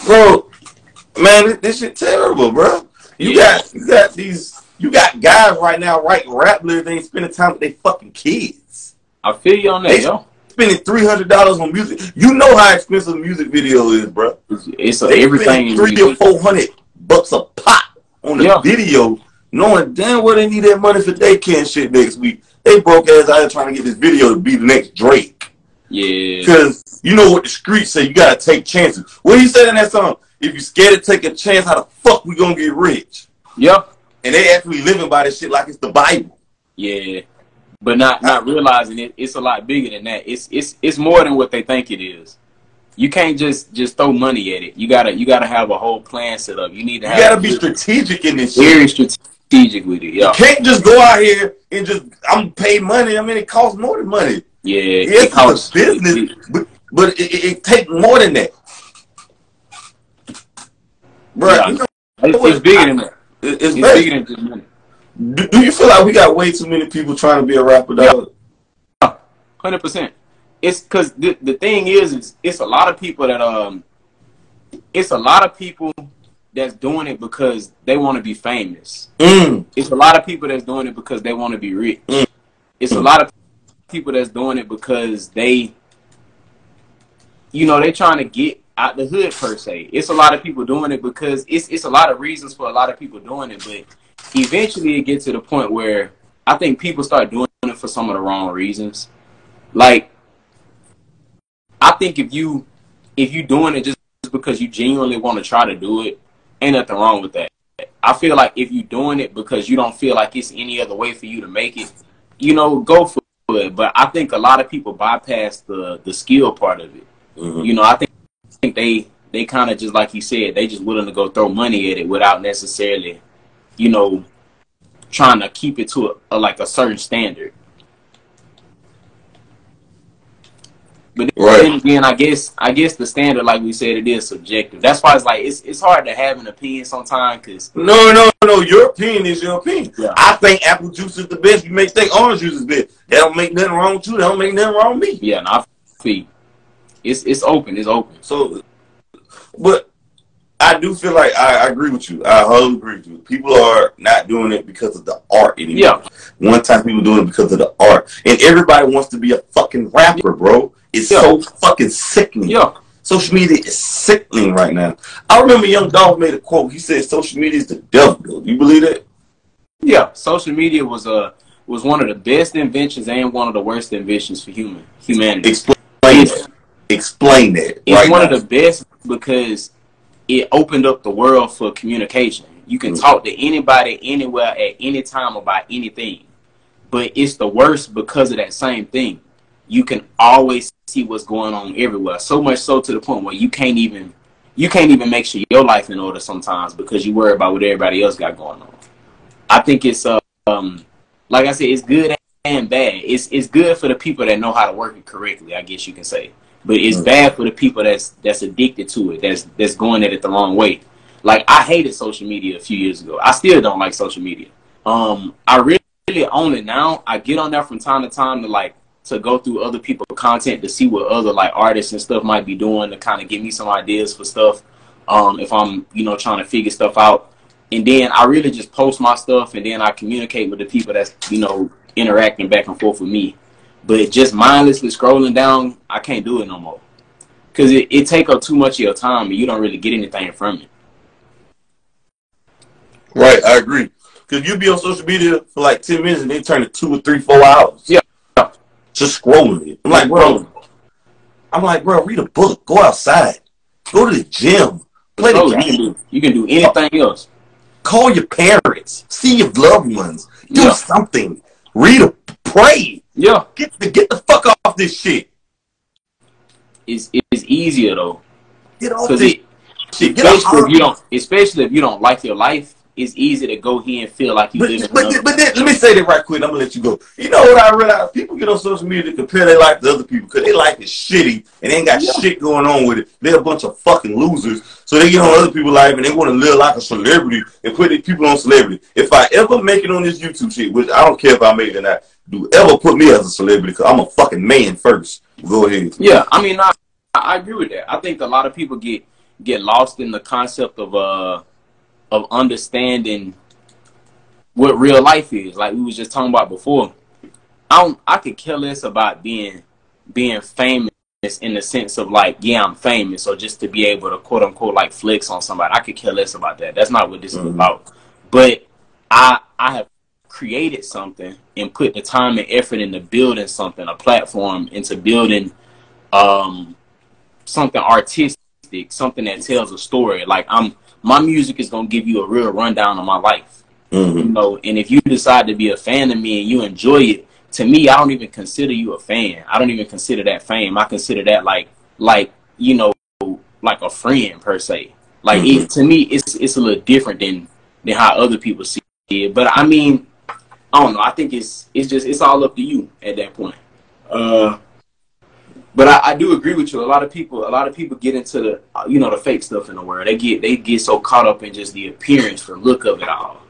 Bro, man, this shit terrible, bro. You got guys right now writing rap lyrics. They ain't spending time with their fucking kids. I feel you on that, yo. Spending $300 on music. You know how expensive a music video is, bro. It's everything. $300 or $400 a pop on the video, knowing damn well they need that money for daycare and shit next week. They broke ass out here trying to get this video to be the next Drake. Yeah. Because you know what the streets say, you gotta take chances. What he said in that song, if you scared to take a chance, how the fuck we gonna get rich? Yep. And they actually living by this shit like it's the Bible. Yeah. But not realizing it's a lot bigger than that. It's more than what they think it is. You can't just throw money at it. You gotta have a whole plan set up. You gotta be strategic in this shit. Very strategic with it. Yeah. You can't just go out here and just pay money. I mean, it costs more than money. Yeah. It costs business, but it takes more than that. Bro, yeah. You know, it's bigger than that. It's bigger than just money. Do you feel like we got way too many people trying to be a rapper, dog? 100%. It's because the thing is it's a lot of people that that's doing it because they want to be famous. It's a lot of people that's doing it because they want to be rich. It's a lot of people that's doing it because they trying to get out the hood per se. It's a lot of people doing it because it's a lot of reasons for a lot of people doing it, but eventually it gets to the point where I think people start doing it for some of the wrong reasons. Like, I think if you doing it just because you genuinely want to try to do it, ain't nothing wrong with that. I feel like if you doing it because you don't feel like it's any other way for you to make it, go for it. But I think a lot of people bypass the skill part of it. I think they kind of, just like you said, they just willing to go throw money at it without necessarily trying to keep it to a certain standard. But then again, I guess the standard, like we said, it is subjective. That's why it's like it's hard to have an opinion sometimes. Cause no, your opinion is your opinion. Yeah. I think apple juice is the best. You may think orange juice is best. That don't make nothing wrong with you. That don't make nothing wrong with me. Yeah, and I feel it's open. It's open. So, but I do feel like I agree with you. I wholly agree with you. People are not doing it because of the art anymore. Yeah. One time people doing it because of the art. And everybody wants to be a fucking rapper, bro. It's so fucking sickening. Yeah. Social media is sickening right now. I remember Young Dolph made a quote. He said social media is the devil. You believe that? Yeah. Social media was one of the best inventions and one of the worst inventions for humanity. Explain that. It's one of the best because it opened up the world for communication. You can talk to anybody, anywhere, at any time about anything. But it's the worst because of that same thing. You can always see what's going on everywhere. So much so to the point where you can't even make sure your life in order sometimes because you worry about what everybody else got going on. I think it's like I said, it's good and bad. It's good for the people that know how to work it correctly, I guess you can say. But it's bad for the people that's addicted to it, that's going at it the wrong way. Like, I hated social media a few years ago. I still don't like social media. I really own it now. I get on there from time to time to go through other people's content to see what other artists and stuff might be doing to kind of give me some ideas for stuff. If I'm trying to figure stuff out, and then I really just post my stuff and then I communicate with the people that's interacting back and forth with me. But just mindlessly scrolling down, I can't do it no more. Because it take up too much of your time and you don't really get anything from it. Right, I agree. Because you be on social media for like 10 minutes and they turn it 2 or 3, 4 hours. Yeah. Just scrolling it. I'm like, bro, read a book. Go outside. Go to the gym. Play the game. You can do anything else. Call your parents. See your loved ones. Do something. Pray. Yeah. Get the fuck off this shit. It's easier though. Get off this shit. Especially if you don't like your life, it's easy to go here and feel like you live in but then, let me say that right quick. I'm gonna let you go. You know what I realize? People get on social media to compare their life to other people because they life is shitty and they ain't got shit going on with it. They're a bunch of fucking losers. So they get on other people's life and they want to live like a celebrity and put these people on celebrity. If I ever make it on this YouTube shit, which I don't care if I make it or not, do ever put me as a celebrity because I'm a fucking man first. Go ahead. Yeah, I mean, I agree with that. I think a lot of people get get lost in the concept of understanding what real life is. Like we was just talking about before. I could care less about being famous in the sense of like, yeah, I'm famous, or just to be able to quote unquote like flex on somebody. I could care less about that. That's not what this is about. But I have created something and put the time and effort into building something, a platform, into building something artistic, something that tells a story. Like my music is gonna give you a real rundown of my life. You know, and if you decide to be a fan of me and you enjoy it, to me, I don't even consider you a fan. I don't even consider that fame. I consider that like you know, like a friend per se. Like to me, it's a little different than how other people see it. But I mean, I don't know. I think it's all up to you at that point. But I do agree with you. A lot of people get into the the fake stuff in the world. They get so caught up in just the appearance, the look of it all.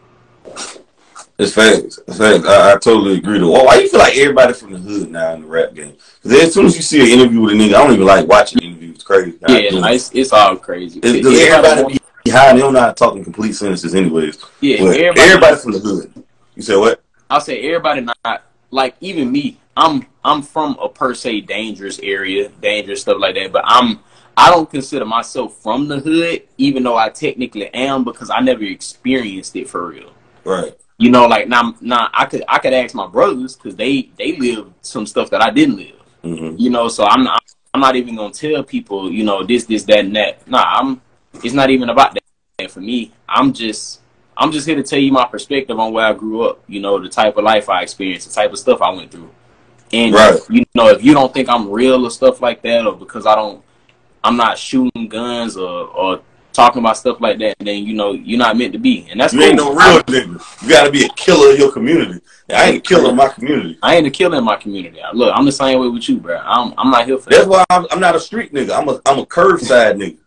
It's facts. I totally agree. Why you feel like everybody from the hood now in the rap game? Because as soon as you see an interview with a nigga, I don't even like watching interviews. It's crazy. Yeah, it's all crazy. Because everybody be high. They don't know how to talk in complete sentences anyways. Yeah, everybody from the hood. You said what? I'll say everybody not, like even me. I'm from a per se dangerous area, dangerous stuff like that. But I don't consider myself from the hood, even though I technically am, because I never experienced it for real. Right. You know, like now I could ask my brothers because they live some stuff that I didn't live. You know, so I'm not even gonna tell people, you know, this, that, and that. Nah, it's not even about that for me. I'm just here to tell you my perspective on where I grew up. You know, the type of life I experienced, the type of stuff I went through. And you know, if you don't think I'm real or stuff like that, or because I'm not shooting guns or talking about stuff like that, then you know you're not meant to be. And that's you ain't no real nigga. You gotta be a killer in your community. I ain't a killer in my community. I ain't a killer in my community. Look, I'm the same way with you, bro. I'm not here for that. That's why I'm not a street nigga. I'm a curbside nigga.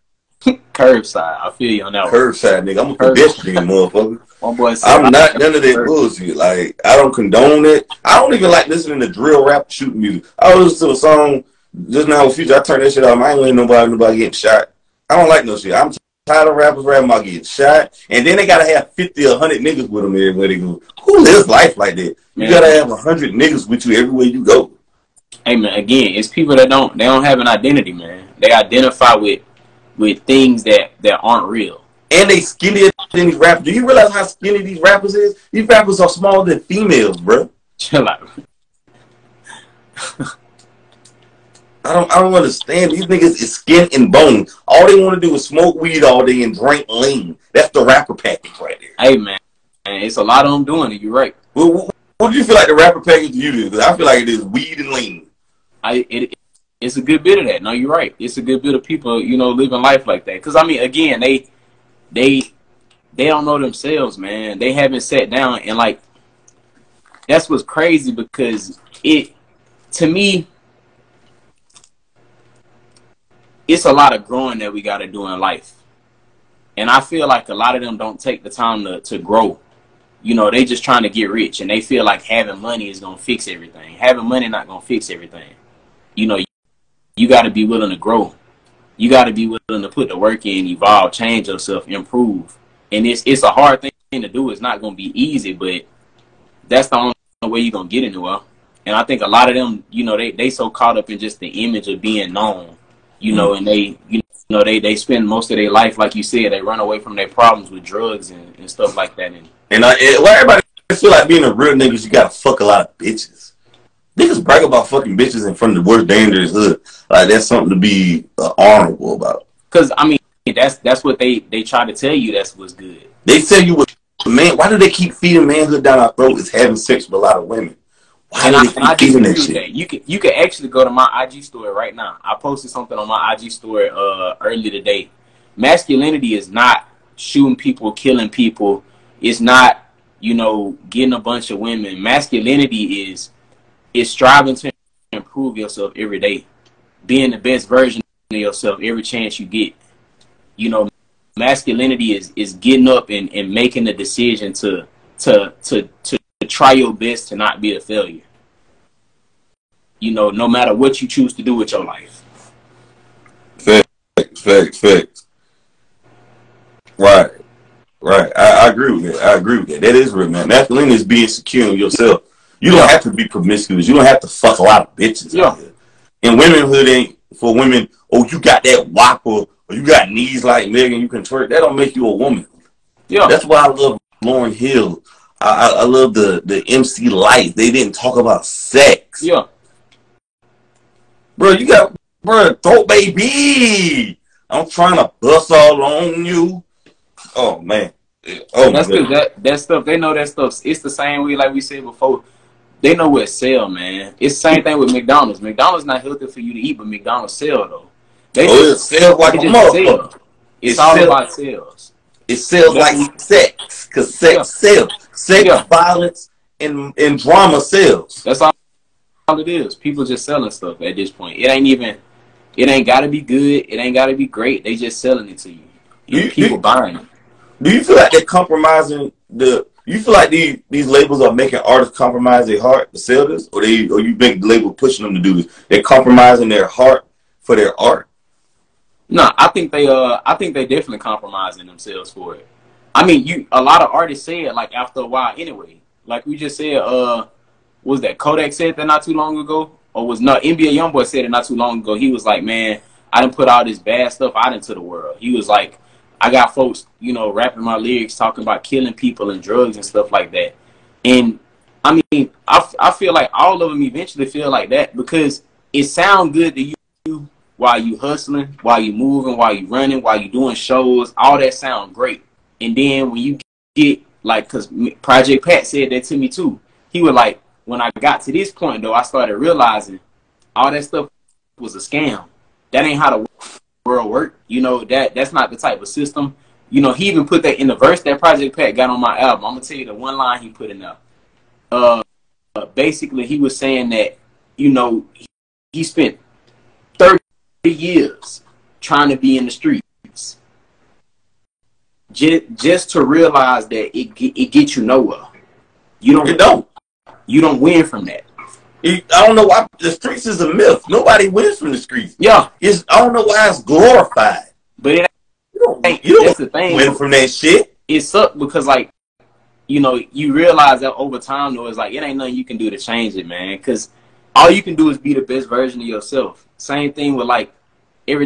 Curbside. I feel you on that one. Curbside nigga. I'm a pedestrian motherfucker. My boy said, I'm not none of that bullshit. Like, I don't condone it. I don't even like listening to drill rap shooting music. I was listening to a song just now with Future. I turned that shit off. I ain't letting nobody getting shot. I don't like no shit. I'm tired of rappers rapping about getting shot. And then they gotta have 50 or 100 niggas with them everywhere they go. Who lives life like that? You gotta have 100 niggas with you everywhere you go. Hey man, again, it's people that don't have an identity, man. They identify with things that aren't real. And they skinnier than these rappers. Do you realize how skinny these rappers is? These rappers are smaller than females, bro. Chill out. I don't understand. These niggas is skin and bone. All they want to do is smoke weed all day and drink lean. That's the rapper package right there. Hey man, it's a lot of them doing it. You're right. What do you feel like the rapper package to you is? Because I feel like it is weed and lean. It's a good bit of that. No, you're right. It's a good bit of people, you know, living life like that. Because I mean, again, they don't know themselves, man. They haven't sat down and like, that's what's crazy, because to me, it's a lot of growing that we got to do in life. And I feel like a lot of them don't take the time to grow. You know, they just trying to get rich, and they feel like having money is going to fix everything. Having money not going to fix everything. You know, you got to be willing to grow. You got to be willing to put the work in, evolve, change yourself, improve. And it's a hard thing to do. It's not going to be easy, but that's the only way you're going to get anywhere. And I think a lot of them, you know, they so caught up in just the image of being known, you know, and they spend most of their life, like you said, they run away from their problems with drugs and stuff like that. And everybody feel like being a real nigga, you got to fuck a lot of bitches. Niggas brag about fucking bitches in front of the worst dangerous hood. Like, that's something to be honorable about. Because, I mean, that's what they try to tell you. That's what's good. They tell you what, man, why do they keep feeding manhood down our throat is having sex with a lot of women? Why do they keep feeding that shit? You can actually go to my IG story right now. I posted something on my IG story earlier today. Masculinity is not shooting people, killing people. It's not, you know, getting a bunch of women. Masculinity is striving to improve yourself every day, being the best version of yourself every chance you get. You know, masculinity is getting up and making the decision to try your best to not be a failure. You know, no matter what you choose to do with your life. Facts. Right. Right. I agree with that. I agree with that. That is real, man. Masculinity is being secure in yourself. You don't have to be promiscuous. You don't have to fuck a lot of bitches out here. And womanhood ain't for women, oh, you got that whopper, or you got knees like Megan, you can twerk. That don't make you a woman. Yeah. That's why I love Lauryn Hill. I love the MC Lyte. They didn't talk about sex. Yeah. Bro, you got, throat baby. I'm trying to bust all on you. Oh, man. Oh, that's good. That stuff, they know that stuff. It's the same way, like we said before. They know what sell, man. It's the same thing with McDonald's. McDonald's not healthy for you to eat, but McDonald's sell, though. They just sell like a motherfucker. It's all about sales. It sells like sex, because sex sells. Sex, violence, and drama sells. That's all it is. People just selling stuff at this point. It ain't got to be good. It ain't got to be great. They just selling it to you. People buying it. Do you feel like they're compromising you feel like these labels are making artists compromise their heart to sell this? Or you think the label pushing them to do this? They're compromising their heart for their art? No, I think they definitely compromising themselves for it. I mean, a lot of artists say it like after a while anyway. Like we just said, was that Kodak said that not too long ago? Or was not NBA Youngboy said it not too long ago? He was like, man, I done put all this bad stuff out into the world. He was like, I got folks, rapping my lyrics, talking about killing people and drugs and stuff like that. And I mean, I feel like all of them eventually feel like that because it sounds good to you while you hustling, while you moving, while you running, while you doing shows. All that sound great. And then when you get like, because Project Pat said that to me too. He was like, when I got to this point though, I started realizing all that stuff was a scam. That ain't how the world work. That's not the type of system. He even put that in the verse that Project Pat got on my album. I'm gonna tell you the one line he put in there. Basically he was saying that, he spent 30 years trying to be in the streets just to realize that it gets you nowhere. You don't win from that. I don't know why the streets is a myth. Nobody wins from the streets. Yeah, I don't know why it's glorified. But you don't that's the thing. Win from that shit. It sucked because you realize that over time though, it's like it ain't nothing you can do to change it, man. Because all you can do is be the best version of yourself. Same thing with like everything